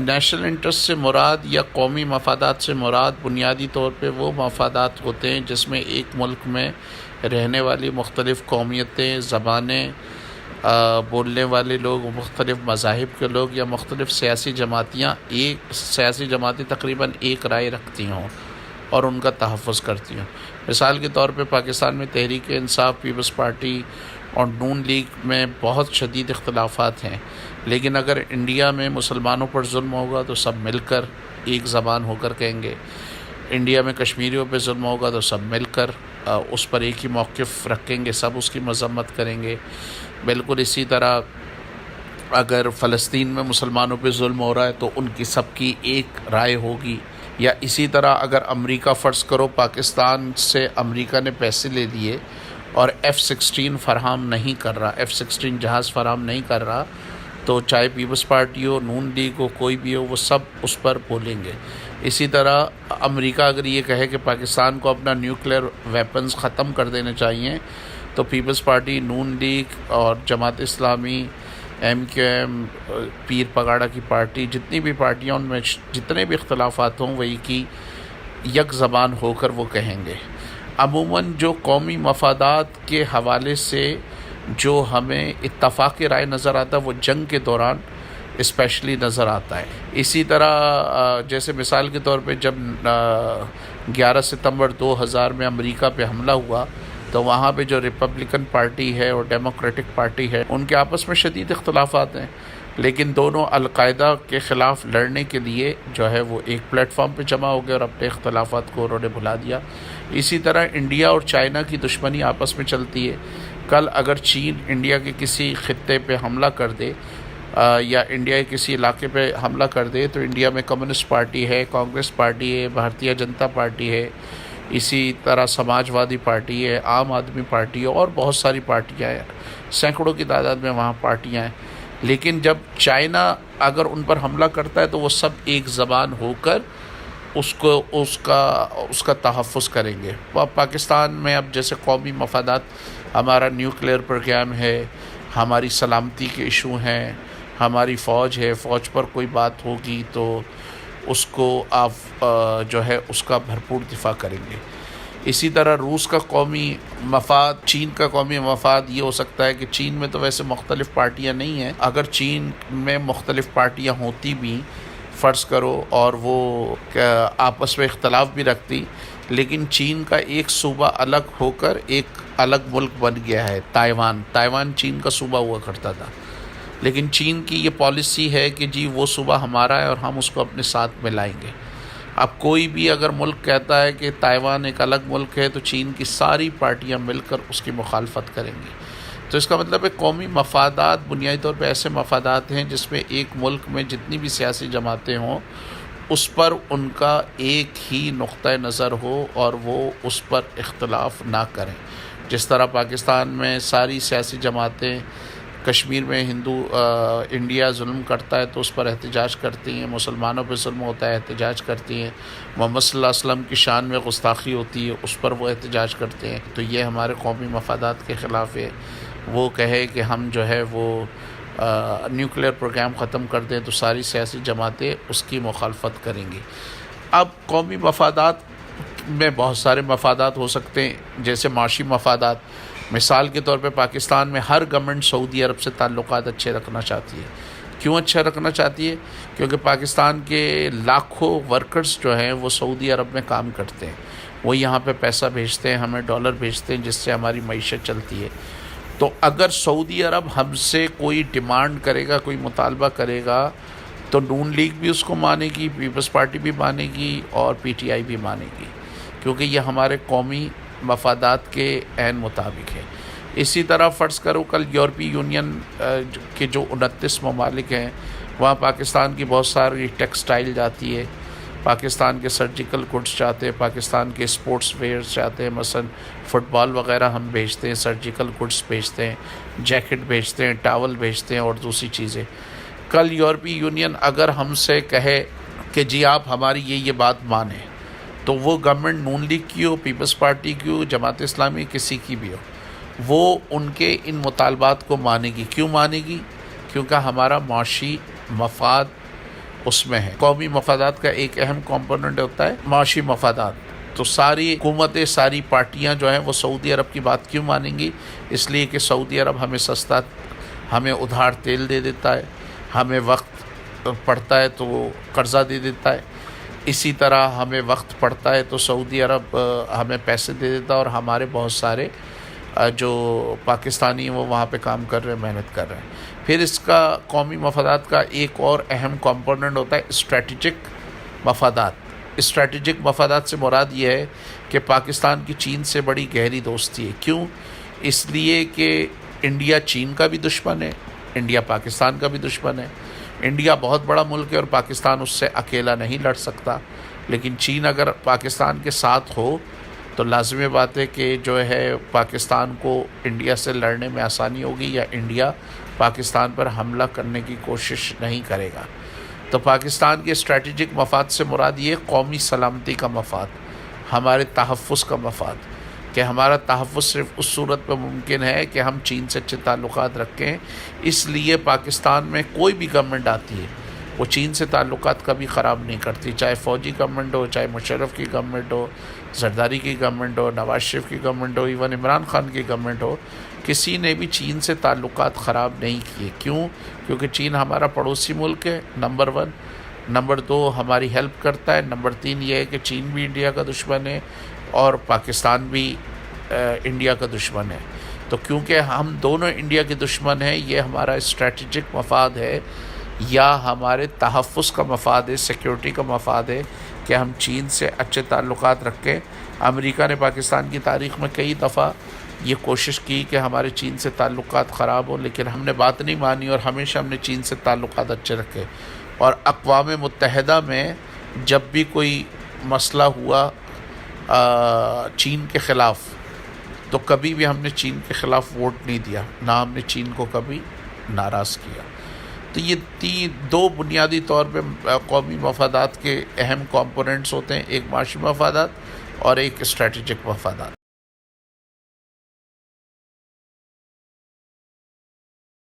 National interest سے مراد یا قومی مفادات سے مراد بنیادی طور پہ وہ مفادات ہوتے ہیں جس میں ایک ملک میں رہنے والی مختلف قومیتیں، زبانیں، بولنے والے لوگ، مختلف مذاہب کے لوگ یا مختلف سیاسی جماعتیں تقریباً ایک رائے رکھتی ہوں اور ان کا تحفظ کرتی ہوں۔ مثال کے طور پہ پاکستان میں تحریک انصاف، پیپلز پارٹی اور نون لیگ میں بہت شدید اختلافات ہیں، لیکن اگر انڈیا میں مسلمانوں پر ظلم ہوگا تو سب مل کر ایک زبان ہو کر کہیں گے، انڈیا میں کشمیریوں پہ ظلم ہوگا تو سب مل کر اس پر ایک ہی موقف رکھیں گے، سب اس کی مذمت کریں گے۔ بالکل اسی طرح اگر فلسطین میں مسلمانوں پہ ظلم ہو رہا ہے تو ان کی سب کی ایک رائے ہوگی۔ یا اسی طرح اگر امریکہ فرض کرو پاکستان سے امریکہ نے پیسے لے لیے اور F-16 فراہم نہیں کر رہا، F-16 جہاز فراہم نہیں کر رہا، تو چاہے پیپلز پارٹی ہو، نون لیگ ہو، کوئی بھی ہو، وہ سب اس پر بولیں گے۔ اسی طرح امریکہ اگر یہ کہے کہ پاکستان کو اپنا نیوکلیئر ویپنز ختم کر دینے چاہیے تو پیپلز پارٹی، نون لیگ اور جماعت اسلامی، MQM، پیر پگاڑا کی پارٹی، جتنی بھی پارٹیاں، ان میں جتنے بھی اختلافات ہوں وہ ایک ہی یک زبان ہو کر وہ کہیں گے۔ عموماً جو قومی مفادات کے حوالے سے جو ہمیں اتفاق رائے نظر آتا ہے وہ جنگ کے دوران اسپیشلی نظر آتا ہے۔ اسی طرح جیسے مثال کے طور پہ جب 11 ستمبر 2000 میں امریکہ پہ حملہ ہوا تو وہاں پہ جو ریپبلکن پارٹی ہے اور ڈیموکریٹک پارٹی ہے ان کے آپس میں شدید اختلافات ہیں، لیکن دونوں القاعدہ کے خلاف لڑنے کے لیے جو ہے وہ ایک پلیٹ فارم پہ جمع ہو گئے اور اپنے اختلافات کو انہوں نے بھلا دیا۔ اسی طرح انڈیا اور چائنا کی دشمنی آپس میں چلتی ہے۔ کل اگر چین انڈیا کے کسی خطے پہ حملہ کر دے یا انڈیا کے کسی علاقے پہ حملہ کر دے تو انڈیا میں کمیونسٹ پارٹی ہے، کانگریس پارٹی ہے، بھارتیہ جنتا پارٹی ہے، اسی طرح سماج وادی پارٹی ہے، عام آدمی پارٹی ہے اور بہت ساری پارٹیاں ہیں، سینکڑوں کی تعداد میں وہاں پارٹیاں ہیں۔ لیکن جب چائنا اگر ان پر حملہ کرتا ہے تو وہ سب ایک زبان ہو کر اس کا تحفظ کریں گے۔ پاکستان میں اب جیسے قومی مفادات، ہمارا نیوکلیئر پروگرام ہے، ہماری سلامتی کے ایشو ہیں، ہماری فوج ہے، فوج پر کوئی بات ہوگی تو اس کو آپ جو ہے اس کا بھرپور دفاع کریں گے۔ اسی طرح روس کا قومی مفاد، چین کا قومی مفاد یہ ہو سکتا ہے کہ چین میں تو ویسے مختلف پارٹیاں نہیں ہیں، اگر چین میں مختلف پارٹیاں ہوتی بھی فرض کرو اور وہ آپس میں اختلاف بھی رکھتی، لیکن چین کا ایک صوبہ الگ ہو کر ایک الگ ملک بن گیا ہے، تائیوان چین کا صوبہ ہوا کرتا تھا، لیکن چین کی یہ پالیسی ہے کہ جی وہ صوبہ ہمارا ہے اور ہم اس کو اپنے ساتھ ملائیں گے۔ اب کوئی بھی اگر ملک کہتا ہے کہ تائیوان ایک الگ ملک ہے تو چین کی ساری پارٹیاں مل کر اس کی مخالفت کریں گی۔ تو اس کا مطلب ہے قومی مفادات بنیادی طور پہ ایسے مفادات ہیں جس میں ایک ملک میں جتنی بھی سیاسی جماعتیں ہوں اس پر ان کا ایک ہی نقطہ نظر ہو اور وہ اس پر اختلاف نہ کریں۔ جس طرح پاکستان میں ساری سیاسی جماعتیں، کشمیر میں انڈیا ظلم کرتا ہے تو اس پر احتجاج کرتی ہیں، مسلمانوں پہ ظلم ہوتا ہے احتجاج کرتی ہیں، محمد صلی اللہ علیہ وسلم کی شان میں گستاخی ہوتی ہے اس پر وہ احتجاج کرتے ہیں، تو یہ ہمارے قومی مفادات کے خلاف ہے۔ وہ کہے کہ ہم جو ہے وہ نیوکلیئر پروگرام ختم کر دیں تو ساری سیاسی جماعتیں اس کی مخالفت کریں گی۔ اب قومی مفادات میں بہت سارے مفادات ہو سکتے ہیں، جیسے معاشی مفادات۔ مثال کے طور پہ پاکستان میں ہر گورنمنٹ سعودی عرب سے تعلقات اچھے رکھنا چاہتی ہے۔ کیوں اچھا رکھنا چاہتی ہے؟ کیونکہ پاکستان کے لاکھوں ورکرز جو ہیں وہ سعودی عرب میں کام کرتے ہیں، وہ یہاں پہ پیسہ بھیجتے ہیں، ہمیں ڈالر بھیجتے ہیں جس سے ہماری معیشت چلتی ہے۔ تو اگر سعودی عرب ہم سے کوئی ڈیمانڈ کرے گا، کوئی مطالبہ کرے گا تو نون لیگ بھی اس کو مانے گی، پیپلز پارٹی بھی مانے گی اور PTI بھی مانے گی، کیونکہ یہ ہمارے قومی مفادات کے عین مطابق ہے۔ اسی طرح فرض کرو کل یورپی یونین کے جو 29 ممالک ہیں وہاں پاکستان کی بہت ساری ٹیکسٹائل جاتی ہے، پاکستان کے سرجیکل گڈس چاہتے ہیں، پاکستان کے اسپورٹس ویئرز چاہتے ہیں، مثلا فٹ بال وغیرہ ہم بھیجتے ہیں، سرجیکل گڈس بھیجتے ہیں، جیکٹ بھیجتے ہیں، ٹاول بھیجتے ہیں اور دوسری چیزیں۔ کل یورپی یونین اگر ہم سے کہے کہ جی آپ ہماری یہ بات مانیں تو وہ گورنمنٹ نون لیگ کی ہو، پیپلز پارٹی کی ہو، جماعت اسلامی، کسی کی بھی ہو، وہ ان کے ان مطالبات کو مانے گی۔ کیوں مانے گی؟ کیونکہ ہمارا معاشی مفاد اس میں ہے۔ قومی مفادات کا ایک اہم کمپوننٹ ہوتا ہے معاشی مفادات۔ تو ساری حکومتیں، ساری پارٹیاں جو ہیں وہ سعودی عرب کی بات کیوں مانیں گی؟ اس لیے کہ سعودی عرب ہمیں سستا، ہمیں ادھار تیل دے دیتا ہے، ہمیں وقت پڑتا ہے تو وہ قرضہ دے دیتا ہے، اسی طرح ہمیں وقت پڑتا ہے تو سعودی عرب ہمیں پیسے دے دیتا ہے، اور ہمارے بہت سارے جو پاکستانی ہیں وہ وہاں پہ کام کر رہے ہیں، محنت کر رہے ہیں۔ پھر اس کا قومی مفادات کا ایک اور اہم کمپوننٹ ہوتا ہے اسٹریٹجک مفادات۔ اسٹریٹجک مفادات سے مراد یہ ہے کہ پاکستان کی چین سے بڑی گہری دوستی ہے۔ کیوں؟ اس لیے کہ انڈیا چین کا بھی دشمن ہے، انڈیا پاکستان کا بھی دشمن ہے۔ انڈیا بہت بڑا ملک ہے اور پاکستان اس سے اکیلا نہیں لڑ سکتا، لیکن چین اگر پاکستان کے ساتھ ہو تو لازمی بات ہے کہ جو ہے پاکستان کو انڈیا سے لڑنے میں آسانی ہوگی، یا انڈیا پاکستان پر حملہ کرنے کی کوشش نہیں کرے گا۔ تو پاکستان کے اسٹریٹجک مفاد سے مراد یہ قومی سلامتی کا مفاد، ہمارے تحفظ کا مفاد، کہ ہمارا تحفظ صرف اس صورت میں ممکن ہے کہ ہم چین سے اچھے تعلقات رکھیں۔ اس لیے پاکستان میں کوئی بھی گورنمنٹ آتی ہے وہ چین سے تعلقات کبھی خراب نہیں کرتی، چاہے فوجی گورنمنٹ ہو، چاہے مشرف کی گورنمنٹ ہو، زرداری کی گورنمنٹ ہو، نواز شریف کی گورنمنٹ ہو، ایون عمران خان کی گورنمنٹ ہو، کسی نے بھی چین سے تعلقات خراب نہیں کیے۔ کیوں؟ کیونکہ چین ہمارا پڑوسی ملک ہے، نمبر 1، نمبر 2 ہماری ہیلپ کرتا ہے، نمبر 3 یہ ہے کہ چین بھی انڈیا کا دشمن ہے اور پاکستان بھی انڈیا کا دشمن ہے۔ تو کیونکہ ہم دونوں انڈیا کے دشمن ہیں، یہ ہمارا اسٹریٹجک مفاد ہے یا ہمارے تحفظ کا مفاد ہے، سیکیورٹی کا مفاد ہے کہ ہم چین سے اچھے تعلقات رکھیں۔ امریکہ نے پاکستان کی تاریخ میں کئی دفعہ یہ کوشش کی کہ ہمارے چین سے تعلقات خراب ہوں، لیکن ہم نے بات نہیں مانی اور ہمیشہ ہم نے چین سے تعلقات اچھے رکھے۔ اور اقوام متحدہ میں جب بھی کوئی مسئلہ ہوا چین کے خلاف، تو کبھی بھی ہم نے چین کے خلاف ووٹ نہیں دیا، نہ ہم نے چین کو کبھی ناراض کیا۔ تو یہ دو بنیادی طور پہ قومی مفادات کے اہم کمپوننٹس ہوتے ہیں، ایک معاشی مفادات اور ایک اسٹریٹجک مفادات۔